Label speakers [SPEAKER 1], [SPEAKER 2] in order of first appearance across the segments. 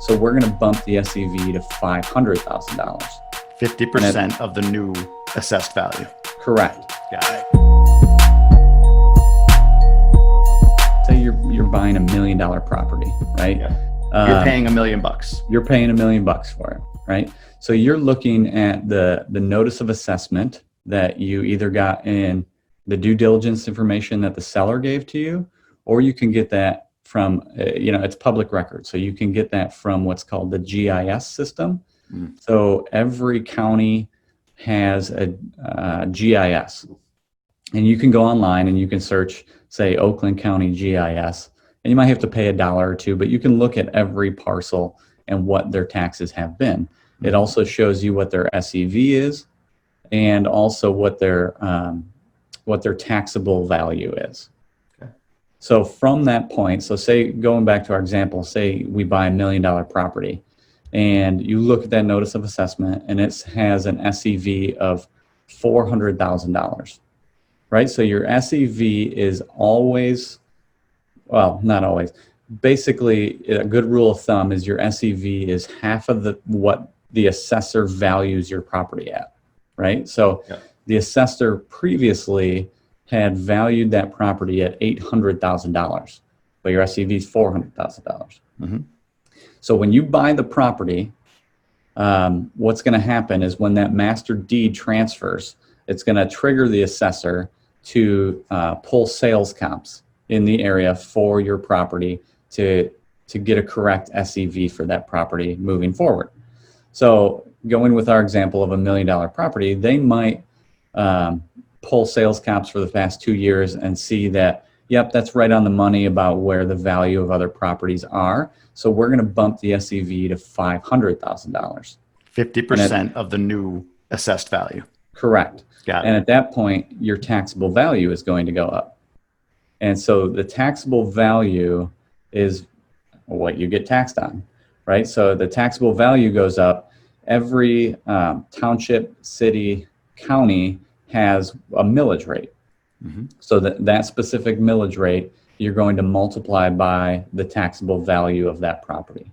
[SPEAKER 1] So we're going to bump the SEV to $500,000.
[SPEAKER 2] 50% of the new assessed value.
[SPEAKER 1] Correct.
[SPEAKER 2] Got it.
[SPEAKER 1] Say you're buying $1 million property, right?
[SPEAKER 2] Yeah. You're paying $1 million.
[SPEAKER 1] You're paying $1 million for it, right? So you're looking at the notice of assessment that you either got in the due diligence information that the seller gave to you, or you can get that from, it's public record. So you can get that from what's called the GIS system. So every county has a GIS, and you can go online and you can search, say, Oakland County GIS, and you might have to pay $1 or $2, but you can look at every parcel and what their taxes have been. It also shows you what their SEV is, and also what their taxable value is.
[SPEAKER 2] Okay.
[SPEAKER 1] So from that point, so say, going back to our example, say we buy $1 million property, and you look at that notice of assessment, and it has an SEV of $400,000, right? So your SEV is always, well, not always. Basically, a good rule of thumb is your SEV is half of what the assessor values your property at, right? So the assessor previously had valued that property at $800,000, but your SEV is $400,000. So when you buy the property, what's going to happen is when that master deed transfers, it's going to trigger the assessor to pull sales comps in the area for your property to get a correct SEV for that property moving forward. So going with our example of $1 million property, they might pull sales comps for the past 2 years and see that, yep, that's right on the money about where the value of other properties are. So we're going to bump the SEV to $500,000.
[SPEAKER 2] 50% of the new assessed value.
[SPEAKER 1] Correct.
[SPEAKER 2] Got it.
[SPEAKER 1] And at that point, your taxable value is going to go up. And so the taxable value is what you get taxed on, right? So the taxable value goes up. Every township, city, county has a millage rate. So that specific millage rate, you're going to multiply by the taxable value of that property.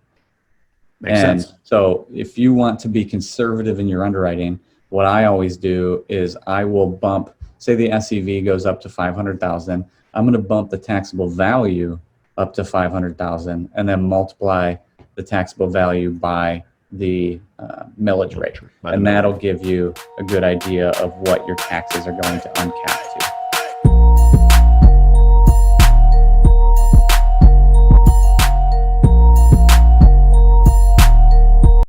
[SPEAKER 2] Makes sense.
[SPEAKER 1] So if you want to be conservative in your underwriting, what I always do is I will bump, say the SEV goes up to 500,000, I'm going to bump the taxable value up to 500,000 and then multiply the taxable value by the millage rate. And that'll give you a good idea of what your taxes are going to uncap.